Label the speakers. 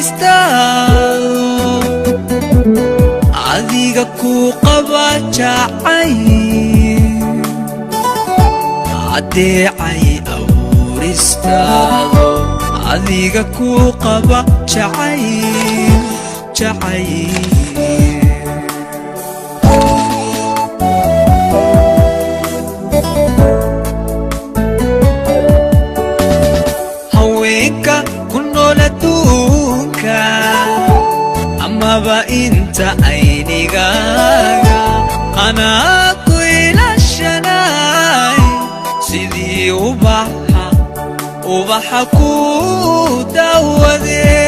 Speaker 1: awristaado adiga ku qaba jacay adeecay awristaado adiga ku qaba jacay jacay haweenka ku nool adduunka amaba inta aynigaaga anaa ku ilaashanay sidii ubaxa ku daawadee